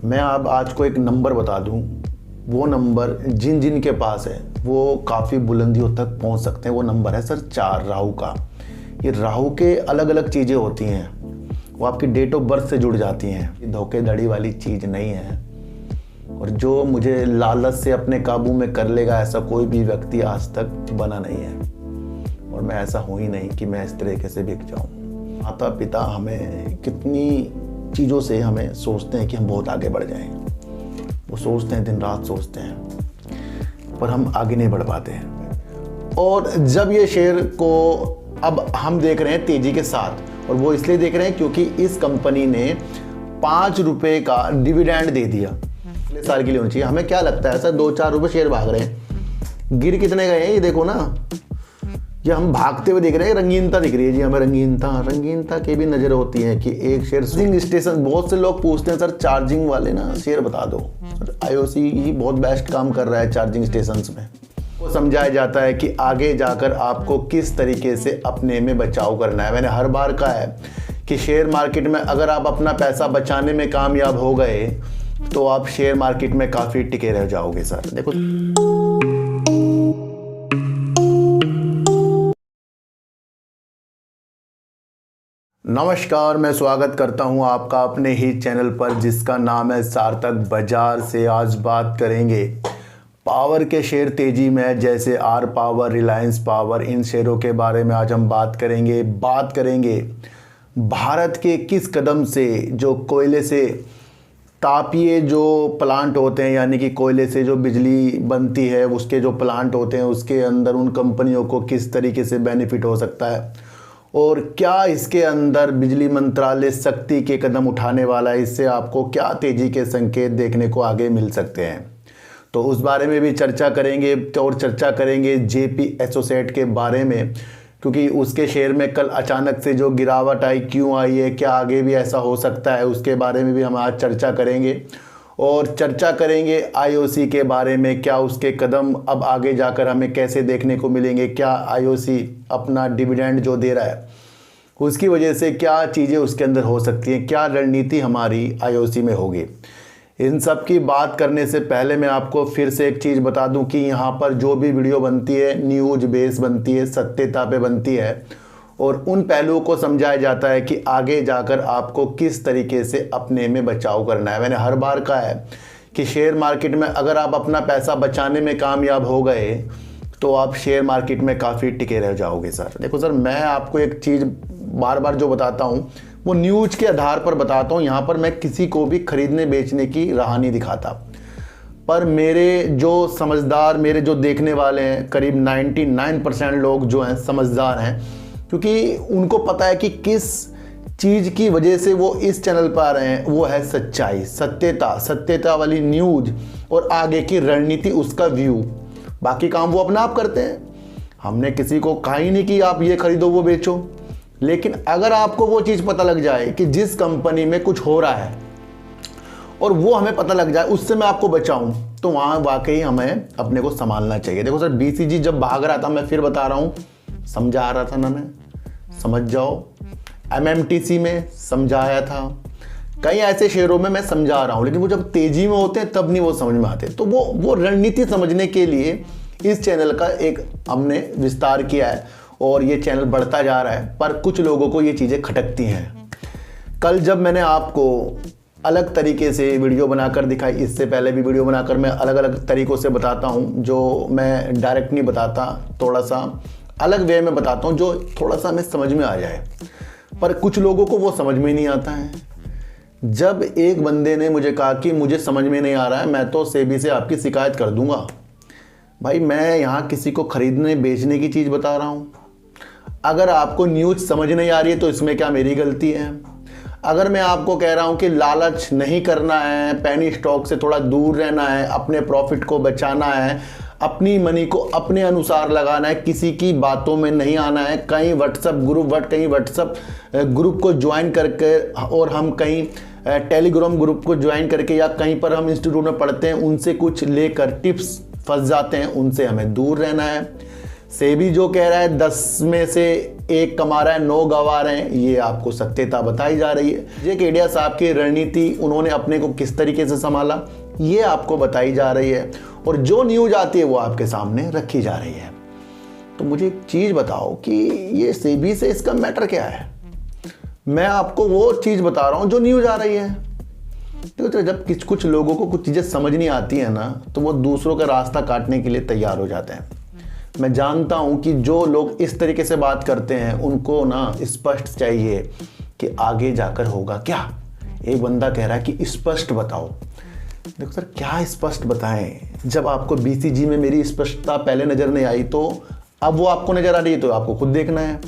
मैं अब आज को एक नंबर बता दूं, वो नंबर जिन जिन के पास है वो काफ़ी बुलंदियों तक पहुंच सकते हैं। वो नंबर है सर 4 राहु का। ये राहु के अलग अलग चीज़ें होती हैं, वो आपकी डेट ऑफ बर्थ से जुड़ जाती हैं। ये धोखेधड़ी वाली चीज़ नहीं है, और जो मुझे लालच से अपने काबू में कर लेगा ऐसा कोई भी व्यक्ति आज तक बना नहीं है, और मैं ऐसा हूँ ही नहीं कि मैं इस तरीके से बिक जाऊँ। माता पिता हमें कितनी चीज़ों से हमें सोचते हैं कि हम बहुत आगे बढ़ जाएं, वो सोचते हैं, दिन रात सोचते हैं, पर हम आगे नहीं बढ़ पाते हैं। और जब ये शेयर को अब हम देख रहे हैं तेजी के साथ, और वो इसलिए देख रहे हैं क्योंकि इस कंपनी ने 5 रुपये का डिविडेंड दे दिया। अगले साल के लिए होना चाहिए। हमें क्या लगता है सर 2-4 रुपये शेयर भाग रहे हैं, गिर कितने गए हैं ये देखो ना। ये हम भागते हुए देख रहे हैं, रंगीनता दिख रही है जी हमें। रंगीनता की भी नज़र होती है कि एक शेयर चार्जिंग स्टेशन, बहुत से लोग पूछते हैं सर चार्जिंग वाले ना शेयर बता दो। IOC ही बहुत बेस्ट काम कर रहा है चार्जिंग स्टेशंस में। वो समझाया जाता है कि आगे जाकर आपको किस तरीके से अपने में बचाव करना है। मैंने हर बार कहा है कि शेयर मार्केट में अगर आप अपना पैसा बचाने में कामयाब हो गए तो आप शेयर मार्केट में काफ़ी टिके रह जाओगे सर। देखो नमस्कार, मैं स्वागत करता हूं आपका अपने ही चैनल पर जिसका नाम है सार्थक बाजार से। आज बात करेंगे पावर के शेयर तेजी में, जैसे आर पावर, रिलायंस पावर, इन शेयरों के बारे में आज हम बात करेंगे भारत के किस कदम से जो कोयले से तापीय जो प्लांट होते हैं, यानी कि कोयले से जो बिजली बनती है उसके जो प्लांट होते हैं उसके अंदर उन कंपनियों को किस तरीके से बेनिफिट हो सकता है, और क्या इसके अंदर बिजली मंत्रालय सख्ती के कदम उठाने वाला है। इससे आपको क्या तेजी के संकेत देखने को आगे मिल सकते हैं, तो उस बारे में भी चर्चा करेंगे। और चर्चा करेंगे JP एसोसिएट के बारे में, क्योंकि उसके शेयर में कल अचानक से जो गिरावट आई, क्यों आई है, क्या आगे भी ऐसा हो सकता है, उसके बारे में भी हम आज चर्चा करेंगे। और चर्चा करेंगे IOC के बारे में, क्या उसके कदम अब आगे जाकर हमें कैसे देखने को मिलेंगे, क्या IOC अपना डिविडेंड जो दे रहा है उसकी वजह से क्या चीज़ें उसके अंदर हो सकती हैं, क्या रणनीति हमारी IOC में होगी। इन सब की बात करने से पहले मैं आपको फिर से एक चीज़ बता दूं कि यहाँ पर जो भी वीडियो बनती है न्यूज़ बेस बनती है, सत्यता पे बनती है, और उन पहलुओं को समझाया जाता है कि आगे जाकर आपको किस तरीके से अपने में बचाव करना है। मैंने हर बार कहा है कि शेयर मार्केट में अगर आप अपना पैसा बचाने में कामयाब हो गए तो आप शेयर मार्केट में काफ़ी टिके रह जाओगे सर। देखो सर, मैं आपको एक चीज़ बार बार जो बताता हूँ वो न्यूज़ के आधार पर बताता हूँ। यहाँ पर मैं किसी को भी खरीदने बेचने की राह नहीं दिखाता, पर मेरे जो समझदार, मेरे जो देखने वाले हैं, करीब 99% लोग जो हैं समझदार हैं, क्योंकि उनको पता है कि किस चीज़ की वजह से वो इस चैनल पर आ रहे हैं। वो है सच्चाई, सत्यता वाली न्यूज़ और आगे की रणनीति, उसका व्यू। बाकी काम वो अपना आप करते हैं। हमने किसी को कहा ही नहीं कि आप ये खरीदो वो बेचो, लेकिन अगर आपको वो चीज़ पता लग जाए कि जिस कंपनी में कुछ हो रहा है और वो हमें पता लग जाए, उससे मैं आपको बचाऊं, तो वहाँ वाकई हमें अपने को संभालना चाहिए। देखो सर, BCG जब भाग रहा था, मैं फिर बता रहा हूँ, समझा रहा था ना, मैं समझ जाओ। MMTC में समझाया था, कई ऐसे शेयरों में मैं समझा रहा हूँ, लेकिन वो जब तेजी में होते हैं तब नहीं वो समझ में आते। तो वो रणनीति समझने के लिए इस चैनल का एक हमने विस्तार किया है और ये चैनल बढ़ता जा रहा है, पर कुछ लोगों को ये चीज़ें खटकती हैं। कल जब मैंने आपको अलग तरीके से वीडियो बनाकर दिखाई, इससे पहले भी वीडियो बनाकर मैं अलग अलग तरीक़ों से बताता हूँ, जो मैं डायरेक्ट नहीं बताता, थोड़ा सा अलग वे में बताता हूँ जो थोड़ा सा हमें समझ में आ जाए, पर कुछ लोगों को वो समझ में नहीं आता है। जब एक बंदे ने मुझे कहा कि मुझे समझ में नहीं आ रहा है, मैं तो सेबी से आपकी शिकायत कर दूंगा। भाई, मैं यहाँ किसी को खरीदने बेचने की चीज़ बता रहा हूँ। अगर आपको न्यूज़ समझ नहीं आ रही है तो इसमें क्या मेरी गलती है? अगर मैं आपको कह रहा हूँ कि लालच नहीं करना है, पेनी स्टॉक से थोड़ा दूर रहना है, अपने प्रॉफिट को बचाना है, अपनी मनी को अपने अनुसार लगाना है, किसी की बातों में नहीं आना है, कहीं व्हाट्सएप ग्रुप को ज्वाइन करके, और हम कहीं टेलीग्राम ग्रुप को ज्वाइन करके, या कहीं पर हम इंस्टीट्यूट में पढ़ते हैं उनसे कुछ लेकर टिप्स फंस जाते हैं, उनसे हमें दूर रहना है। सेबी जो कह रहा है 10 में से 1 कमा रहा है, 9 गंवा रहे हैं, ये आपको सत्यता बताई जा रही है। जे केडिया साहब की रणनीति, उन्होंने अपने को किस तरीके से संभाला, ये आपको बताई जा रही है, और जो न्यूज आती है वो आपके सामने रखी जा रही है। तो मुझे एक चीज़ बताओ कि ये सेबी से इसका मैटर क्या है। मैं आपको वो चीज़ बता रहा हूँ जो न्यूज आ रही है। तो जब कुछ लोगों को कुछ चीज़ें समझ नहीं आती है ना, तो वो दूसरों का रास्ता काटने के लिए तैयार हो जाते हैं। मैं जानता हूँ कि जो लोग इस तरीके से बात करते हैं उनको ना स्पष्ट चाहिए कि आगे जाकर होगा क्या। एक बंदा कह रहा है कि स्पष्ट बताओ। देखो सर, क्या स्पष्ट बताएं, जब आपको बीसीजी में मेरी स्पष्टता पहले नज़र नहीं आई, तो अब वो आपको नज़र आ रही है, तो आपको खुद देखना है।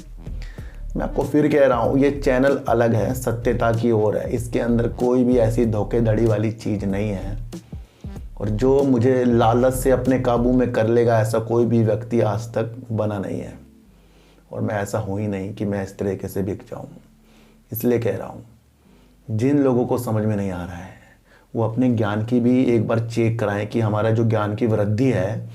मैं आपको फिर कह रहा हूँ, ये चैनल अलग है, सत्यता की ओर है, इसके अंदर कोई भी ऐसी धोखेधड़ी वाली चीज़ नहीं है। और जो मुझे लालच से अपने काबू में कर लेगा, ऐसा कोई भी व्यक्ति आज तक बना नहीं है। और मैं ऐसा हूँ ही नहीं कि मैं इस तरीके से बिक जाऊँ। इसलिए कह रहा हूँ, जिन लोगों को समझ में नहीं आ रहा है वो अपने ज्ञान की भी एक बार चेक कराएं कि हमारा जो ज्ञान की वृद्धि है,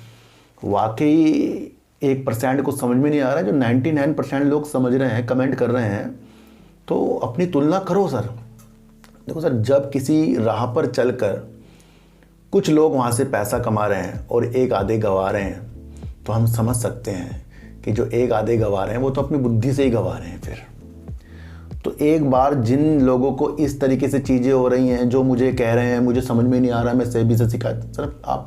वाकई 1% को समझ में नहीं आ रहा है, जो 99% लोग समझ रहे हैं, कमेंट कर रहे हैं। तो अपनी तुलना करो सर। देखो सर, जब किसी राह पर चलकर कुछ लोग वहाँ से पैसा कमा रहे हैं और एक आधे गंवा रहे हैं, तो हम समझ सकते हैं कि जो एक आधे गंवा रहे हैं वो तो अपनी बुद्धि से ही गंवा रहे हैं। फिर तो एक बार जिन लोगों को इस तरीके से चीज़ें हो रही हैं, जो मुझे कह रहे हैं मुझे समझ में नहीं आ रहा, मैं सेबी से शिकायत, सर आप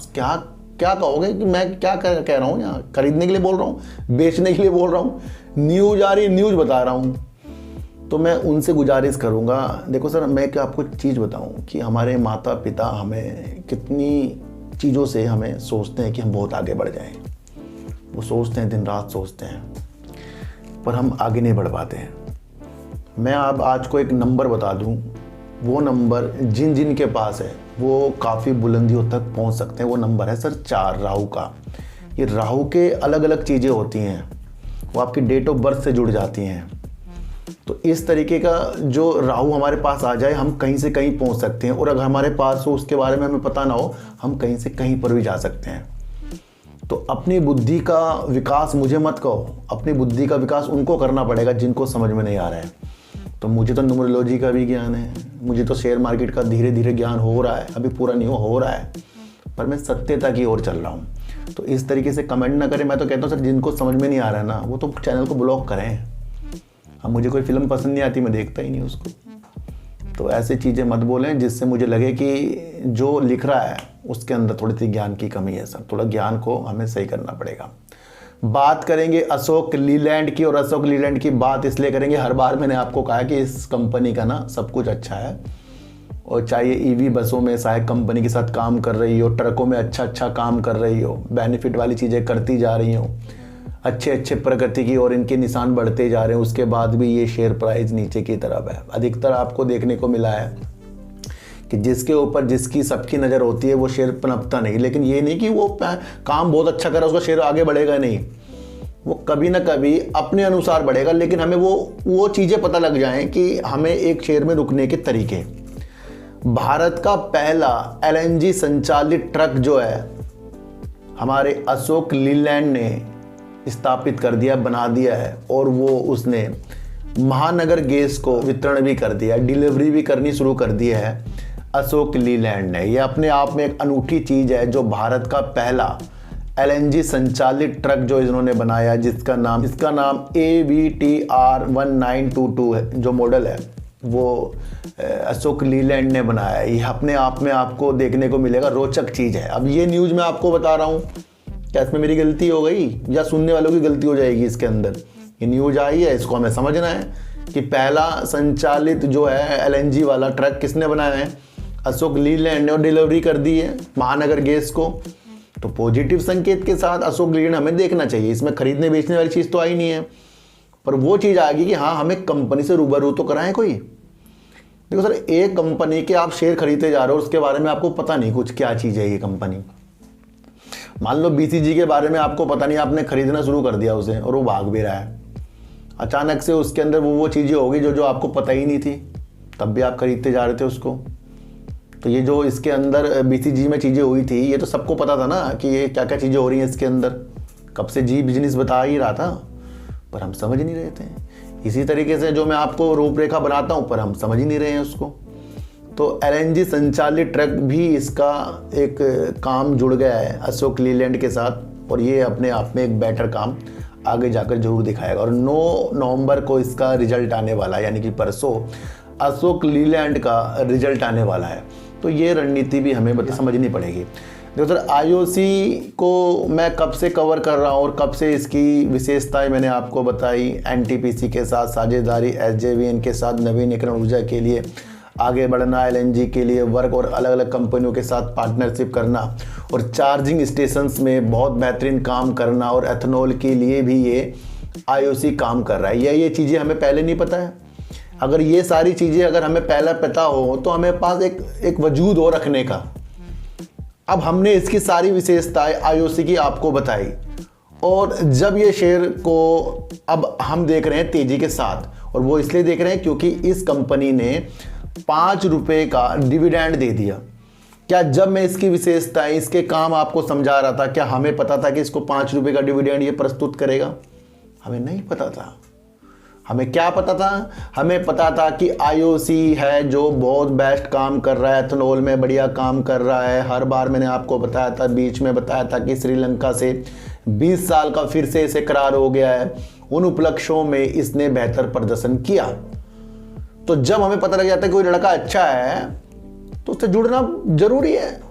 क्या कहोगे कि मैं क्या कह रहा हूँ? यहाँ खरीदने के लिए बोल रहा हूँ, बेचने के लिए बोल रहा हूँ, न्यूज आ रही है, न्यूज बता रहा हूँ। तो मैं उनसे गुजारिश करूँगा, देखो सर, मैं क्या आपको चीज़ बताऊँ कि हमारे माता पिता हमें कितनी चीज़ों से हमें सोचते हैं कि हम बहुत आगे बढ़ जाएं। वो सोचते हैं, दिन रात सोचते हैं, पर हम आगे नहीं बढ़ पाते हैं। मैं आप आज को एक नंबर बता दूं, वो नंबर जिन जिन के पास है वो काफ़ी बुलंदियों तक पहुंच सकते हैं। वो नंबर है सर 4 राहु का। ये राहु के अलग अलग चीज़ें होती हैं, वो आपकी डेट ऑफ बर्थ से जुड़ जाती हैं। तो इस तरीके का जो राहु हमारे पास आ जाए, हम कहीं से कहीं पहुंच सकते हैं। और अगर हमारे पास हो, उसके बारे में हमें पता ना हो, हम कहीं से कहीं पर भी जा सकते हैं। तो अपनी बुद्धि का विकास मुझे मत कहो, अपनी बुद्धि का विकास उनको करना पड़ेगा जिनको समझ में नहीं आ रहा है। तो मुझे तो न्यूमरोलॉजी का भी ज्ञान है, मुझे तो शेयर मार्केट का धीरे धीरे ज्ञान हो रहा है, अभी पूरा नहीं हो रहा है, पर मैं सत्यता की ओर चल रहा हूँ। तो इस तरीके से कमेंट ना करें। मैं तो कहता हूँ सर, जिनको समझ में नहीं आ रहा है ना, वो तो चैनल को ब्लॉक करें। अब मुझे कोई फिल्म पसंद नहीं आती, मैं देखता ही नहीं उसको। तो ऐसी चीज़ें मत बोलें जिससे मुझे लगे कि जो लिख रहा है उसके अंदर थोड़ी सी ज्ञान की कमी है। सर, थोड़ा ज्ञान को हमें सही करना पड़ेगा। बात करेंगे अशोक लीलैंड की, और अशोक लीलैंड की बात इसलिए करेंगे, हर बार मैंने आपको कहा कि इस कंपनी का ना सब कुछ अच्छा है। और चाहे ईवी बसों में सहायक कंपनी के साथ काम कर रही हो, ट्रकों में अच्छा काम कर रही हो, बेनिफिट वाली चीज़ें करती जा रही हो, अच्छे प्रगति की और इनके निशान बढ़ते जा रहे हैं, उसके बाद भी ये शेयर प्राइस नीचे की तरफ है। अधिकतर आपको देखने को मिला है कि जिसके ऊपर जिसकी सबकी नज़र होती है वो शेयर पनपता नहीं। लेकिन ये नहीं कि वो काम बहुत अच्छा करा उसका शेयर आगे बढ़ेगा नहीं, वो कभी ना कभी अपने अनुसार बढ़ेगा। लेकिन हमें वो चीज़ें पता लग जाएं कि हमें एक शेयर में रुकने के तरीके। भारत का पहला LNG संचालित ट्रक जो है हमारे अशोक लीलैंड ने स्थापित कर दिया, बना दिया है। और वो उसने महानगर गैस को वितरण भी कर दिया, डिलीवरी भी करनी शुरू कर दी है अशोक लीलैंड ने। यह अपने आप में एक अनूठी चीज़ है, जो भारत का पहला LNG संचालित ट्रक जो इन्होंने बनाया, इसका नाम AVTR 1922 है, जो मॉडल है वो अशोक लीलैंड ने बनाया है। यह अपने आप में आपको देखने को मिलेगा, रोचक चीज़ है। अब ये न्यूज़ मैं आपको बता रहा हूँ, क्या इसमें मेरी गलती हो गई या सुनने वालों की गलती हो जाएगी? इसके अंदर ये न्यूज़ आई है, इसको हमें समझना है कि पहला संचालित जो है LNG वाला ट्रक किसने बनाया है? अशोक लीलैंड ने, और डिलीवरी कर दी है महानगर गैस को। तो पॉजिटिव संकेत के साथ अशोक लीलैंड हमें देखना चाहिए। इसमें खरीदने बेचने वाली चीज़ तो आई नहीं है, पर वो चीज़ आ गई कि हाँ, हमें कंपनी से रूबरू तो कराएं कोई। देखो सर, एक कंपनी के आप शेयर खरीदते जा रहे हो, उसके बारे में आपको पता नहीं कुछ क्या चीज़ है ये कंपनी। मान लो BCG के बारे में आपको पता नहीं, आपने खरीदना शुरू कर दिया उसे और वो भाग भी रहा है। अचानक से उसके अंदर वो चीज़ें होगी जो आपको पता ही नहीं थी, तब भी आप खरीदते जा रहे थे उसको। तो ये जो इसके अंदर BCG में चीज़ें हुई थी, ये तो सबको पता था ना कि ये क्या क्या चीज़ें हो रही हैं इसके अंदर। कब से जी बिजनेस बता ही रहा था, पर हम समझ नहीं रहे थे। इसी तरीके से जो मैं आपको रूपरेखा बनाता हूँ, पर हम समझ ही नहीं रहे हैं उसको। तो LNG संचालित ट्रक भी इसका एक काम जुड़ गया है अशोक लीलैंड के साथ, और ये अपने आप में एक बेटर काम आगे जाकर जरूर दिखाएगा। और 9 नवंबर को इसका रिजल्ट आने वाला है, यानी कि परसों अशोक लीलैंड का रिजल्ट आने वाला है। तो ये रणनीति भी हमें समझनी पड़ेगी। देखो सर, IOC को मैं कब से कवर कर रहा हूँ और कब से इसकी विशेषताएं मैंने आपको बताई। NTPC के साथ साझेदारी, SJVN के साथ नवीनीकरण ऊर्जा के लिए आगे बढ़ना, LNG के लिए वर्क और अलग अलग कंपनियों के साथ पार्टनरशिप करना, और चार्जिंग स्टेशंस में बहुत बेहतरीन काम करना, और एथेनॉल के लिए भी ये IOC काम कर रहा है। ये चीज़ें हमें पहले नहीं पता है। अगर ये सारी चीज़ें अगर हमें पहले पता हो तो हमें पास एक वजूद हो रखने का। अब हमने इसकी सारी विशेषताएं IOC की आपको बताई, और जब ये शेयर को अब हम देख रहे हैं तेजी के साथ, और वो इसलिए देख रहे हैं क्योंकि इस कंपनी ने 5 रुपये का डिविडेंड दे दिया। क्या जब मैं इसकी विशेषताएं, इसके काम आपको समझा रहा था, क्या हमें पता था कि इसको 5 रुपये का डिविडेंड ये प्रस्तुत करेगा? हमें नहीं पता था। हमें क्या पता था? हमें पता था कि IOC है जो बहुत बेस्ट काम कर रहा है, एथेनॉल में बढ़िया काम कर रहा है। हर बार मैंने आपको बताया था, बीच में बताया था कि श्रीलंका से 20 साल का फिर से इसे करार हो गया है। उन उपलक्ष्यों में इसने बेहतर प्रदर्शन किया। तो जब हमें पता लग जाता है कि कोई लड़का अच्छा है तो उससे जुड़ना जरूरी है।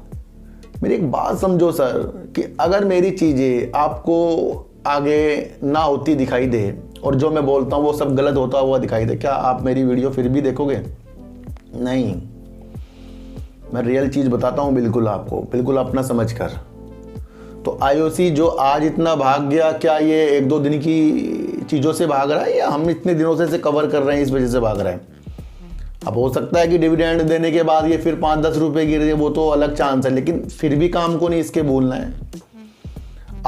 मेरी एक बात समझो सर, कि अगर मेरी चीज़ें आपको आगे ना होती दिखाई दे और जो मैं बोलता हूँ वो सब गलत होता हुआ दिखाई दे, क्या आप मेरी वीडियो फिर भी देखोगे? नहीं, मैं रियल चीज़ बताता हूँ बिल्कुल आपको, बिल्कुल अपना समझ कर। तो IOC जो आज इतना भाग गया, क्या ये 1-2 दिन की चीज़ों से भाग रहा है, या हम इतने दिनों से इसे कवर कर रहे हैं इस वजह से भाग रहे हैं? अब हो सकता है कि डिविडेंड देने के बाद ये फिर 5-10 रुपये गिर जाए, वो तो अलग चांस है, लेकिन फिर भी काम को नहीं इसके भूलना है।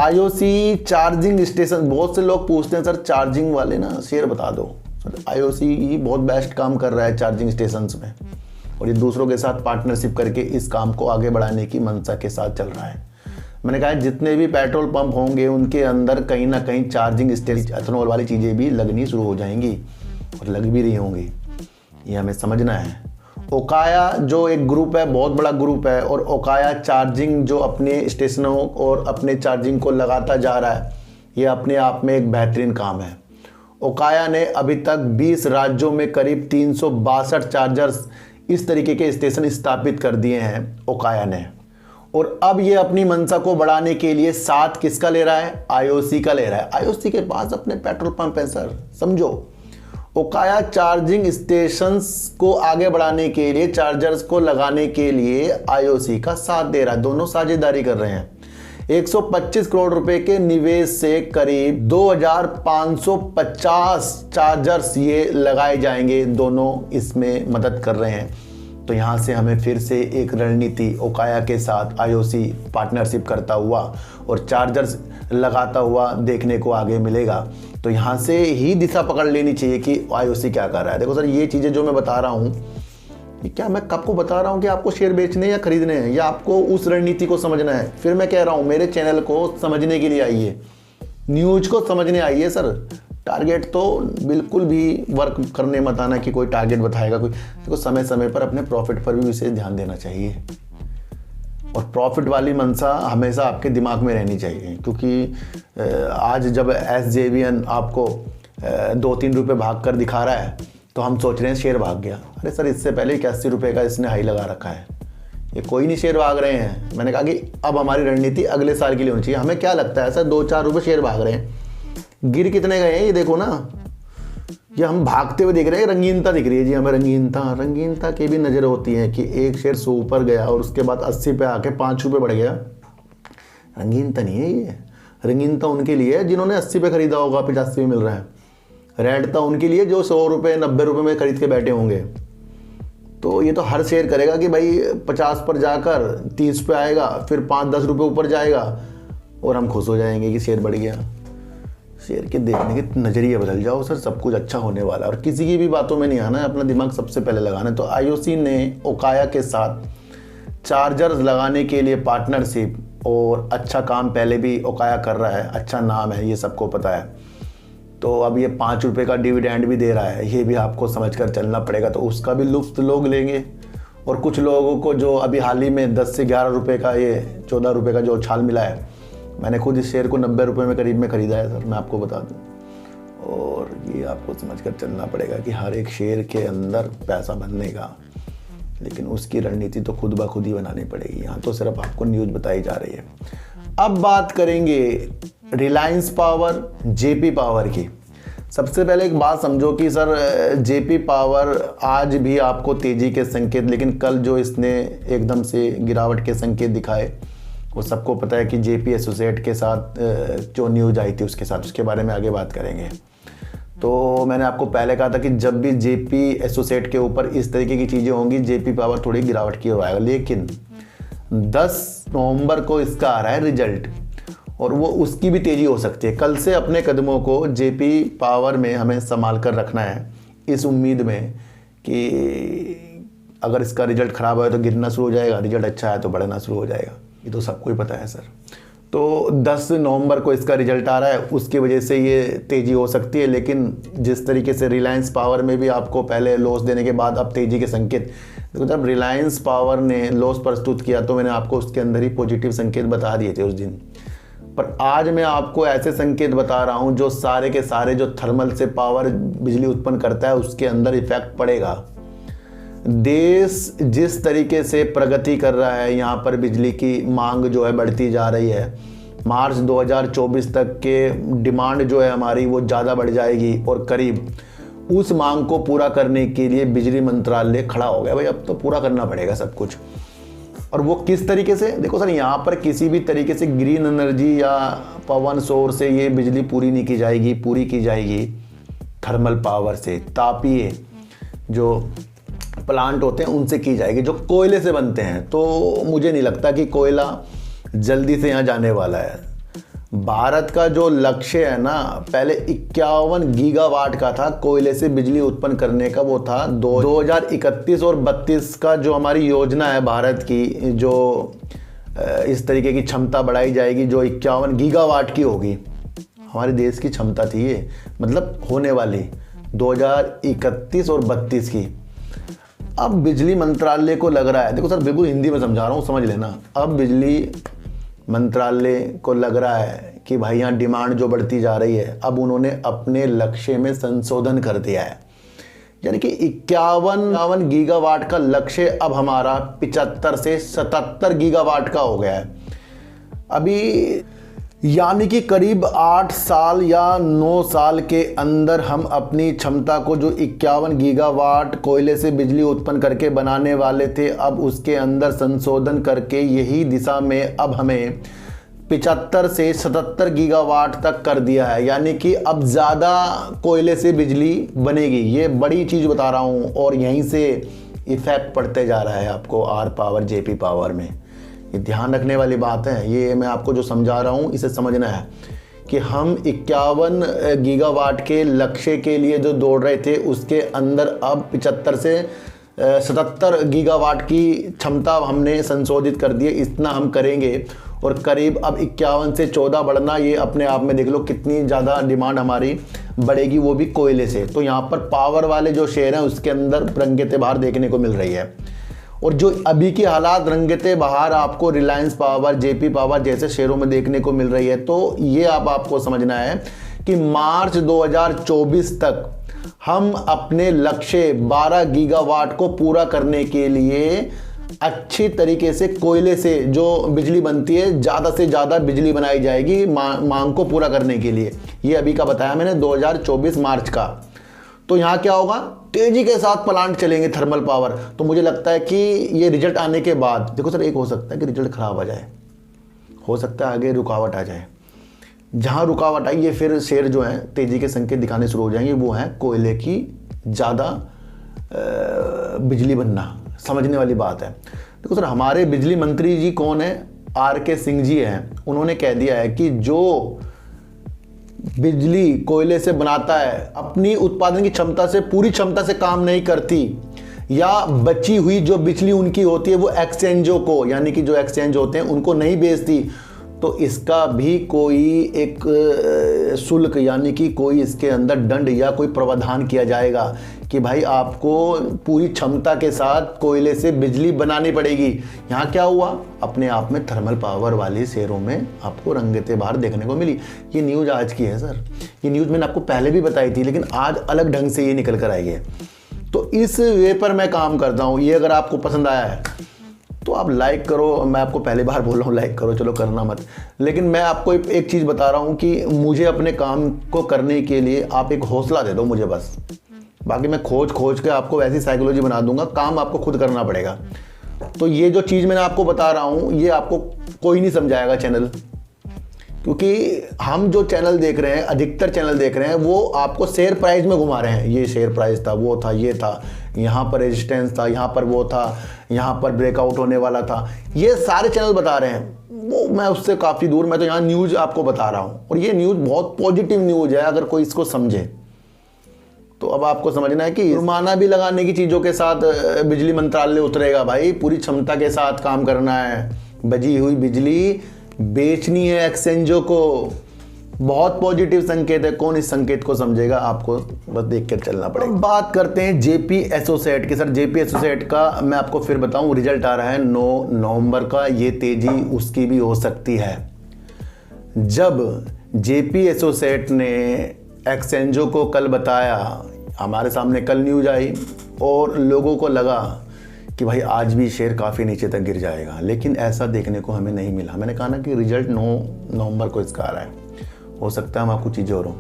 IOC चार्जिंग स्टेशन, बहुत से लोग पूछते हैं सर चार्जिंग वाले ना शेयर बता दो। सर IOC ही बहुत बेस्ट काम कर रहा है चार्जिंग स्टेशंस में, और ये दूसरों के साथ पार्टनरशिप करके इस काम को आगे बढ़ाने की मंशा के साथ चल रहा है। मैंने कहा जितने भी पेट्रोल पंप होंगे उनके अंदर कहीं ना कहीं चार्जिंग स्टेशन, एथेनॉल वाली चीज़ें भी लगनी शुरू हो जाएंगी, और लग भी रही होंगी। ये हमें समझना है। ओकाया जो एक ग्रुप है, बहुत बड़ा ग्रुप है, और ओकाया चार्जिंग जो अपने स्टेशनों और अपने चार्जिंग को लगाता जा रहा है, ये अपने आप में एक बेहतरीन काम है। ओकाया ने अभी तक 20 राज्यों में करीब 362 चार्जर्स इस तरीके के स्टेशन स्थापित कर दिए हैं ओकाया ने, और अब ये अपनी मंशा को बढ़ाने के लिए साथ किसका ले रहा है? IOC का ले रहा है। IOC के पास अपने पेट्रोल पंप है सर, समझो। ओकाया चार्जिंग स्टेशंस को आगे बढ़ाने के लिए, चार्जर्स को लगाने के लिए IOC का साथ दे रहा है। दोनों साझेदारी कर रहे हैं। 125 करोड़ रुपए के निवेश से करीब 2550 चार्जर्स ये लगाए जाएंगे। दोनों इसमें मदद कर रहे हैं। तो यहाँ से हमें फिर से एक रणनीति ओकाया के साथ IOC पार्टनरशिप करता हुआ और चार्जर्स लगाता हुआ देखने को आगे मिलेगा। तो यहाँ से ही दिशा पकड़ लेनी चाहिए कि IOC क्या कर रहा है। देखो सर, ये चीज़ें जो मैं बता रहा हूँ, क्या मैं आपको बता रहा हूँ कि आपको शेयर बेचने या खरीदने हैं, या आपको उस रणनीति को समझना है? फिर मैं कह रहा हूँ मेरे चैनल को समझने के लिए आइए, न्यूज को समझने आइए सर। टारगेट तो बिल्कुल भी वर्क करने मत आना कि कोई टारगेट बताएगा कोई। देखो समय समय पर अपने प्रॉफिट पर भी विशेष ध्यान देना चाहिए, और प्रॉफिट वाली मंशा हमेशा आपके दिमाग में रहनी चाहिए। क्योंकि आज जब SJVN आपको 2-3 रुपये भाग कर दिखा रहा है तो हम सोच रहे हैं शेयर भाग गया। अरे सर, इससे पहले 81 रुपये का इसने हाई लगा रखा है, ये कोई नहीं शेयर भाग रहे हैं। मैंने कहा कि अब हमारी रणनीति अगले साल के लिए होनी चाहिए। हमें क्या लगता है सर, 2-4 रुपये शेयर भाग रहे हैं, गिर कितने गए हैं ये देखो ना। ये हम भागते हुए देख रहे हैं, रंगीनता दिख रही है जी हमें। रंगीनता की भी नज़र होती है कि एक शेयर 100 ऊपर गया और उसके बाद 80 पे आके 5 रुपये बढ़ गया। रंगीनता नहीं है ये। रंगीनता उनके लिए है जिन्होंने 80 पे खरीदा होगा, 85 में मिल रहा है। रेडता उनके लिए जो 100 रुपये 90 रुपये में खरीद के बैठे होंगे। तो ये तो हर शेयर करेगा कि भाई 50 पर जाकर 30 पे आएगा, फिर 5-10 रुपये ऊपर जाएगा और हम खुश हो जाएंगे कि शेयर बढ़ गया। शेयर के देखने के नज़रिए बदल जाओ सर, सब कुछ अच्छा होने वाला है। और किसी की भी बातों में नहीं आना है, अपना दिमाग सबसे पहले लगाना है। तो IOC ने ओकाया के साथ चार्जर्स लगाने के लिए पार्टनरशिप और अच्छा काम पहले भी ओकाया कर रहा है, अच्छा नाम है, ये सबको पता है। तो अब ये 5 रुपये का डिविडेंड भी दे रहा है, ये भी आपको समझकर चलना पड़ेगा। तो उसका भी लुत्फ़ लोग लेंगे। और कुछ लोगों को जो अभी हाल ही में 10 से 11 रुपये का, ये 14 रुपये का जो उछाल मिला है, मैंने खुद इस शेयर को 90 रुपये में करीब में ख़रीदा है सर, मैं आपको बता दूं। और ये आपको समझकर चलना पड़ेगा कि हर एक शेयर के अंदर पैसा बनने का, लेकिन उसकी रणनीति तो खुद ब खुद ही बनानी पड़ेगी। यहाँ तो सिर्फ आपको न्यूज़ बताई जा रही है। अब बात करेंगे रिलायंस पावर, जेपी पावर की। सबसे पहले एक बात समझो कि सर जेपी पावर आज भी आपको तेज़ी के संकेत, लेकिन कल जो इसने एकदम से गिरावट के संकेत दिखाए, वो सबको पता है कि जेपी एसोसिएट के साथ जो न्यूज़ आई थी उसके साथ, उसके बारे में आगे बात करेंगे। तो मैंने आपको पहले कहा था कि जब भी जेपी एसोसिएट के ऊपर इस तरीके की चीज़ें होंगी, जेपी पावर थोड़ी गिरावट की ओर आएगा। लेकिन 10 नवंबर को इसका आ रहा है रिजल्ट, और वो उसकी भी तेज़ी हो सकती है। कल से अपने कदमों को जेपी पावर में हमें संभाल कर रखना है, इस उम्मीद में कि अगर इसका रिजल्ट ख़राब है तो गिरना शुरू हो जाएगा, रिजल्ट अच्छा है तो बढ़ना शुरू हो जाएगा। ये तो सबको ही पता है सर। तो 10 नवंबर को इसका रिजल्ट आ रहा है, उसकी वजह से ये तेज़ी हो सकती है। लेकिन जिस तरीके से रिलायंस पावर में भी आपको पहले लॉस देने के बाद अब तेज़ी के संकेत, देखो जब रिलायंस पावर ने लॉस प्रस्तुत किया तो मैंने आपको उसके अंदर ही पॉजिटिव संकेत बता दिए थे उस दिन। पर आज मैं आपको ऐसे संकेत बता रहा हूँ जो सारे के सारे जो थर्मल से पावर बिजली उत्पन्न करता है उसके अंदर इफेक्ट पड़ेगा। देश जिस तरीके से प्रगति कर रहा है, यहाँ पर बिजली की मांग जो है बढ़ती जा रही है। मार्च 2024 तक के डिमांड जो है हमारी वो ज़्यादा बढ़ जाएगी, और करीब उस मांग को पूरा करने के लिए बिजली मंत्रालय खड़ा हो गया। भाई अब तो पूरा करना पड़ेगा सब कुछ। और वो किस तरीके से, देखो सर यहाँ पर किसी भी तरीके से ग्रीन एनर्जी या पवन सौर से ये बिजली पूरी नहीं की जाएगी, पूरी की जाएगी थर्मल पावर से, तापीय जो प्लांट होते हैं उनसे की जाएगी, जो कोयले से बनते हैं। तो मुझे नहीं लगता कि कोयला जल्दी से यहाँ जाने वाला है। भारत का जो लक्ष्य है ना, पहले 51 गीगावाट का था कोयले से बिजली उत्पन्न करने का, वो था 2031 और 32 का जो हमारी योजना है भारत की, जो इस तरीके की क्षमता बढ़ाई जाएगी जो 51 गीगावाट की होगी। हमारे देश की क्षमता थी ये, मतलब होने वाली 2031 और 32 की। अब बिजली मंत्रालय को लग रहा है, देखो सर बिल्कुल हिंदी में समझा रहा हूँ, समझ लेना। अब बिजली मंत्रालय को लग रहा है कि भाई यहाँ डिमांड जो बढ़ती जा रही है, अब उन्होंने अपने लक्ष्य में संशोधन कर दिया है। यानी कि 51 गीगावाट का लक्ष्य अब हमारा 75 से 77 गीगावाट का हो गया है अभी। यानी कि करीब 8 साल या 9 साल के अंदर हम अपनी क्षमता को, जो 51 गीगावाट कोयले से बिजली उत्पन्न करके बनाने वाले थे, अब उसके अंदर संशोधन करके यही दिशा में अब हमें 75 से 77 गीगावाट तक कर दिया है। यानी कि अब ज़्यादा कोयले से बिजली बनेगी। ये बड़ी चीज़ बता रहा हूँ, और यहीं से इफेक्ट पड़ते जा रहा है आपको आर पावर, जेपी पावर में। ये ध्यान रखने वाली बात है। ये मैं आपको जो समझा रहा हूँ इसे समझना है कि हम 51 गीगावाट के लक्ष्य के लिए जो दौड़ रहे थे, उसके अंदर अब 75 से 77 गीगावाट की क्षमता हमने संशोधित कर दी है। इतना हम करेंगे, और करीब अब 51 से 14 बढ़ना, ये अपने आप में देख लो कितनी ज़्यादा डिमांड हमारी बढ़ेगी, वो भी कोयले से। तो यहाँ पर पावर वाले जो शेयर हैं उसके अंदर रंगते बाहर देखने को मिल रही है। और जो अभी की हालात रंगते बाहर आपको रिलायंस पावर, जेपी पावर जैसे शेयरों में देखने को मिल रही है। तो ये आपको समझना है कि मार्च 2024 तक हम अपने लक्ष्य 12 गीगावाट को पूरा करने के लिए अच्छी तरीके से कोयले से जो बिजली बनती है, ज़्यादा से ज़्यादा बिजली बनाई जाएगी मांग को पूरा करने के लिए। ये अभी का बताया मैंने 2024 मार्च का। तो यहाँ क्या होगा, तेजी के साथ प्लांट चलेंगे थर्मल पावर। तो मुझे लगता है कि ये रिजल्ट आने के बाद, देखो सर एक हो सकता है कि रिजल्ट खराब आ जाए, हो सकता है आगे रुकावट आ जाए। जहाँ रुकावट आई, ये फिर शेयर जो हैं तेजी के संकेत दिखाने शुरू हो जाएंगे, वो है कोयले की ज़्यादा बिजली बनना। समझने वाली बात है। देखो सर हमारे बिजली मंत्री जी कौन है, RK सिंह जी हैं। उन्होंने कह दिया है कि जो बिजली कोयले से बनाता है, अपनी उत्पादन की क्षमता से, पूरी क्षमता से काम नहीं करती, या बची हुई जो बिजली उनकी होती है वो एक्सचेंजों को, यानी कि जो एक्सचेंज होते हैं उनको नहीं बेचती, तो इसका भी कोई एक शुल्क यानी कि कोई इसके अंदर दंड या कोई प्रावधान किया जाएगा कि भाई आपको पूरी क्षमता के साथ कोयले से बिजली बनानी पड़ेगी। यहाँ क्या हुआ, अपने आप में थर्मल पावर वाले शेयरों में आपको रंगते बाहर देखने को मिली। ये न्यूज़ आज की है सर, ये न्यूज़ मैंने आपको पहले भी बताई थी, लेकिन आज अलग ढंग से ये निकल कर आई है। तो इस वे पर मैं काम करता हूँ। ये अगर आपको पसंद आया है तो आप लाइक करो। मैं आपको पहली बार बोल रहा हूँ लाइक करो, चलो करना मत, लेकिन मैं आपको एक चीज़ बता रहा हूँ कि मुझे अपने काम को करने के लिए आप एक हौसला दे दो मुझे बस। बाकी मैं खोज के आपको वैसी साइकोलॉजी बना दूंगा, काम आपको खुद करना पड़ेगा। तो ये जो चीज़ मैंने आपको बता रहा हूँ ये आपको कोई नहीं समझाएगा चैनल, क्योंकि हम जो चैनल देख रहे हैं, अधिकतर चैनल देख रहे हैं वो आपको शेयर प्राइस में घुमा रहे हैं। ये शेयर प्राइस था, वो था, ये था, यहाँ पर रेजिस्टेंस था, यहाँ पर वो था, यहाँ पर ब्रेकआउट होने वाला था, ये सारे चैनल बता रहे हैं। वो मैं उससे काफ़ी दूर, मैं तो यहाँ न्यूज़ आपको बता रहा हूँ, और ये न्यूज़ बहुत पॉजिटिव न्यूज़ है अगर कोई इसको समझे। तो अब आपको समझना है कि जुर्माना भी लगाने की चीज़ों के साथ बिजली मंत्रालय उतरेगा। भाई पूरी क्षमता के साथ काम करना है, बची हुई बिजली बेचनी है एक्सचेंजों को। बहुत पॉजिटिव संकेत है, कौन इस संकेत को समझेगा, आपको बस देख कर चलना पड़ेगा। बात करते हैं जेपी एसोसिएट की। सर जेपी एसोसिएट का मैं आपको फिर बताऊं, रिजल्ट आ रहा है 9 नवंबर का। ये तेजी उसकी भी हो सकती है। जब जेपी एसोसिएट ने एक्सचेंजों को कल बताया, हमारे सामने कल न्यूज आई और लोगों को लगा कि भाई आज भी शेयर काफ़ी नीचे तक गिर जाएगा, लेकिन ऐसा देखने को हमें नहीं मिला। मैंने कहा ना कि रिजल्ट 9 नवंबर को इसका आ रहा है, हो सकता है हम आपको चीज़ें और हो।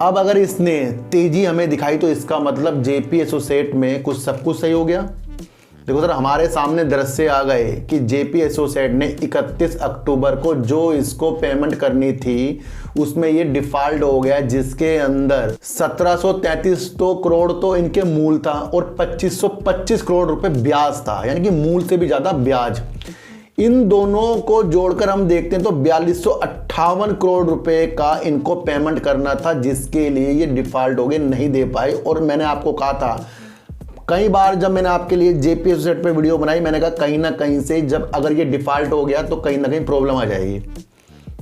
अब अगर इसने तेजी हमें दिखाई तो इसका मतलब जेपी एसोसिएट में कुछ सब कुछ सही हो गया। देखो सर, हमारे सामने दृश्य आ गए कि जेपी एसोसिएट ने 31 अक्टूबर को जो इसको पेमेंट करनी थी उसमें ये डिफॉल्ट हो गया, जिसके अंदर 1733 करोड़ तो इनके मूल था और 2525 करोड़ रुपए ब्याज था, यानी कि मूल से भी ज्यादा ब्याज। इन दोनों को जोड़कर हम देखते हैं तो 4258 करोड़ रुपए का इनको पेमेंट करना था, जिसके लिए ये डिफॉल्ट हो गए, नहीं दे पाए। और मैंने आपको कहा था कई बार, जब मैंने आपके लिए जेपी एसोसिएट पे वीडियो बनाई, मैंने कहा कहीं ना कहीं से जब अगर ये डिफॉल्ट हो गया तो कहीं ना कहीं प्रॉब्लम आ जाएगी।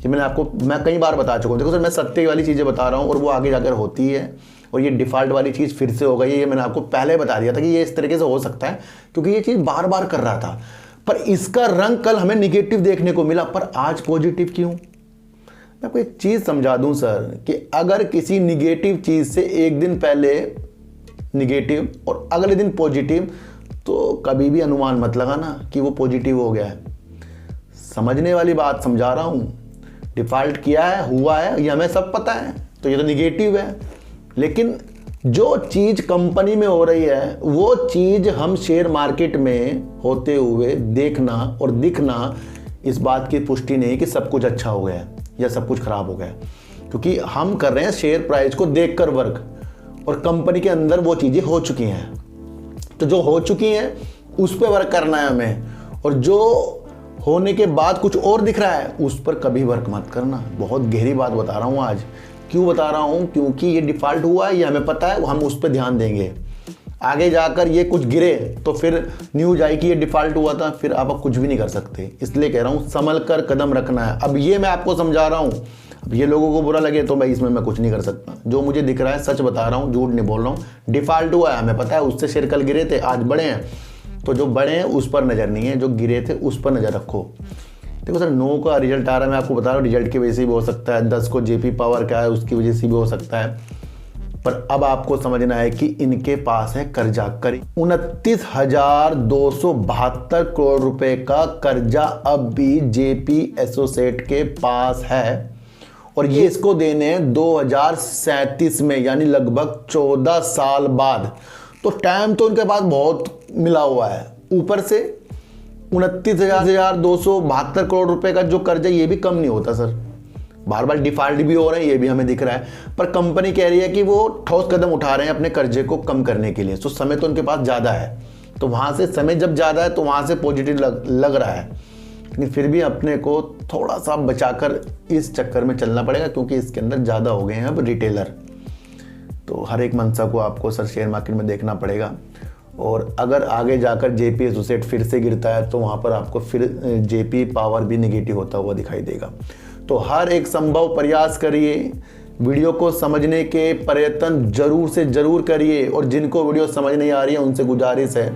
ये मैं कई बार बता चुका हूँ। देखो सर, मैं सत्य वाली चीज़ें बता रहा हूँ और वो आगे जाकर होती है, और ये डिफॉल्ट वाली चीज़ फिर से हो गई है। ये मैंने आपको पहले बता दिया था कि ये इस तरीके से हो सकता है, क्योंकि ये चीज़ बार बार कर रहा था, पर इसका रंग कल हमें निगेटिव देखने को मिला, पर आज पॉजिटिव क्यों? मैं आपको एक चीज़ समझा दूँ सर, कि अगर किसी निगेटिव चीज़ से एक दिन पहले निगेटिव और अगले दिन पॉजिटिव, तो कभी भी अनुमान मत लगाना कि वो पॉजिटिव हो गया है। समझने वाली बात समझा रहा हूँ। डिफॉल्ट किया है, हुआ है, ये हमें सब पता है, तो ये तो निगेटिव है। लेकिन जो चीज़ कंपनी में हो रही है वो चीज़ हम शेयर मार्केट में होते हुए देखना और दिखना इस बात की पुष्टि नहीं कि सब कुछ अच्छा हो गया या सब कुछ खराब हो गया, क्योंकि हम कर रहे हैं शेयर प्राइस को देखकर वर्क, और कंपनी के अंदर वो चीज़ें हो चुकी हैं। तो जो हो चुकी हैं उस पर वर्क करना है हमें, और जो होने के बाद कुछ और दिख रहा है उस पर कभी वर्क मत करना। बहुत गहरी बात बता रहा हूँ आज। क्यों बता रहा हूँ? क्योंकि ये डिफॉल्ट हुआ है, ये हमें पता है, हम उस पर ध्यान देंगे। आगे जाकर ये कुछ गिरे तो फिर न्यूज आई कि ये डिफॉल्ट हुआ था, फिर आप कुछ भी नहीं कर सकते। इसलिए कह रहा हूँ संभल कर कदम रखना है। अब ये मैं आपको समझा रहा हूँ, अब ये लोगों को बुरा लगे तो भाई इसमें मैं कुछ नहीं कर सकता। जो मुझे दिख रहा है सच बता रहा हूँ, झूठ नहीं बोल रहा हूँ। डिफॉल्ट हुआ है, हमें पता है, उससे शेयर कल गिरे थे, आज बढ़े हैं। तो जो बढ़े हैं उस पर नज़र नहीं है, जो गिरे थे उस पर नज़र रखो। देखो सर, 9 का रिजल्ट आ रहा है, मैं आपको बता रहा हूँ, रिजल्ट की वजह से भी हो सकता है। 10 को जेपी पावर क्या है उसकी वजह से भी हो सकता है। पर अब आपको समझना है कि इनके पास है कर्जा, करीब 29,272 करोड़ रुपए का कर्जा अब भी जेपी एसोसिएट के पास है, और ये इसको देने हैं 2037 में, यानी लगभग 14 साल बाद। तो टाइम तो इनके पास बहुत मिला हुआ है। ऊपर से 29,272 करोड़ रुपए का जो कर्जा, ये भी कम नहीं होता सर। बार बार डिफॉल्ट भी हो रहे हैं, ये भी हमें दिख रहा है, पर कंपनी कह रही है कि वो ठोस कदम उठा रहे हैं अपने कर्जे को कम करने के लिए। तो समय तो उनके पास ज़्यादा है, तो वहाँ से समय जब ज़्यादा है तो वहाँ से पॉजिटिव लग रहा है। लेकिन फिर भी अपने को थोड़ा सा बचाकर इस चक्कर में चलना पड़ेगा, क्योंकि इसके अंदर ज़्यादा हो गए हैं अब रिटेलर। तो हर एक मंशा को आपको सर शेयर मार्केट में देखना पड़ेगा। और अगर आगे जाकर जेपी एसोसिएट फिर से गिरता है तो वहाँ पर आपको फिर जेपी पावर भी नेगेटिव होता हुआ दिखाई देगा। तो हर एक संभव प्रयास करिए, वीडियो को समझने के प्रयत्न जरूर से ज़रूर करिए, और जिनको वीडियो समझ नहीं आ रही है उनसे गुजारिश है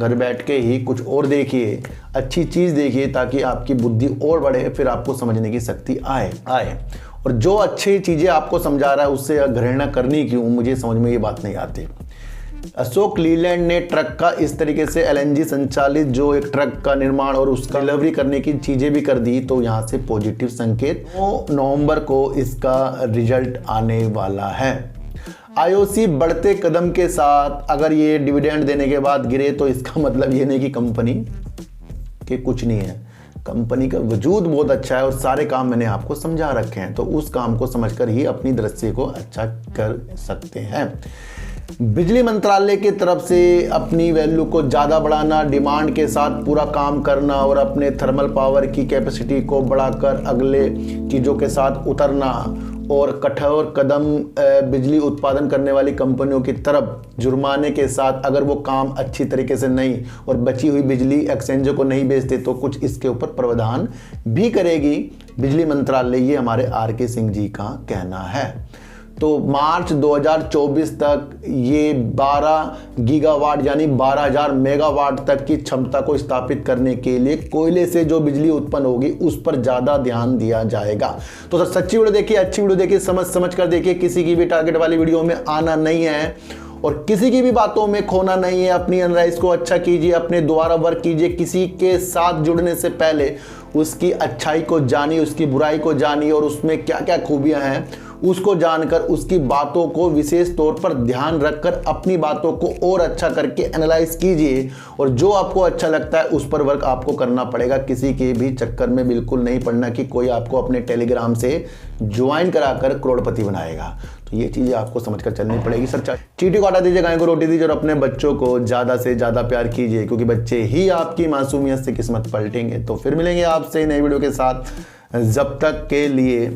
घर बैठ के ही कुछ और देखिए, अच्छी चीज़ देखिए, ताकि आपकी बुद्धि और बढ़े, फिर आपको समझने की शक्ति आए। और जो अच्छी चीज़ें आपको समझा रहा है उससे घृणा करनी क्यों, मुझे समझ में ये बात नहीं आती। अशोक लीलैंड ने ट्रक का इस तरीके से एलएनजी संचालित जो एक ट्रक का निर्माण और उसका डिलीवरी करने की चीज़ें भी कर दी, तो यहाँ से पॉजिटिव संकेत 9 नवंबर को इसका रिजल्ट आने वाला है। आईओसी बढ़ते कदम के साथ अगर ये डिविडेंड देने के बाद गिरे तो इसका मतलब ये नहीं कि कंपनी के कुछ नहीं है, कंपनी का वजूद बहुत अच्छा है और सारे काम मैंने आपको समझा रखे हैं, तो उस काम को समझकर ही अपनी दृष्टि को अच्छा कर सकते हैं। बिजली मंत्रालय की तरफ से अपनी वैल्यू को ज़्यादा बढ़ाना, डिमांड के साथ पूरा काम करना और अपने थर्मल पावर की कैपेसिटी को बढ़ाकर अगले चीज़ों के साथ उतरना और कठोर कदम बिजली उत्पादन करने वाली कंपनियों की तरफ जुर्माने के साथ, अगर वो काम अच्छी तरीके से नहीं और बची हुई बिजली एक्सचेंजों को नहीं बेचते तो कुछ इसके ऊपर प्रावधान भी करेगी बिजली मंत्रालय, ये हमारे आर.के. सिंह जी का कहना है। तो मार्च 2024 तक ये 12 गीगावाट यानी 12,000 मेगावाट तक की क्षमता को स्थापित करने के लिए कोयले से जो बिजली उत्पन्न होगी उस पर ज़्यादा ध्यान दिया जाएगा। तो सर सच्ची वीडियो देखिए, अच्छी वीडियो देखिए, समझ कर देखिए, किसी की भी टारगेट वाली वीडियो में आना नहीं है और किसी की भी बातों में खोना नहीं है। अपनी एनालाइज को अच्छा कीजिए, अपने द्वारा वर्क कीजिए, किसी के साथ जुड़ने से पहले उसकी अच्छाई को जानिए, उसकी बुराई को जानिए और उसमें क्या क्या खूबियां हैं उसको जानकर उसकी बातों को विशेष तौर पर ध्यान रखकर अपनी बातों को और अच्छा करके एनालाइज कीजिए और जो आपको अच्छा लगता है उस पर वर्क आपको करना पड़ेगा। किसी के भी चक्कर में बिल्कुल नहीं पड़ना कि कोई आपको अपने टेलीग्राम से ज्वाइन कराकर करोड़पति बनाएगा। तो ये चीज़ें आपको समझकर चलनी पड़ेगी। सर चींटी को हटा दीजिए, गाय को रोटी दीजिए और अपने बच्चों को ज़्यादा से ज़्यादा प्यार कीजिए, क्योंकि बच्चे ही आपकी मासूमियत से किस्मत पलटेंगे। तो फिर मिलेंगे आपसे नई वीडियो के साथ, जब तक के लिए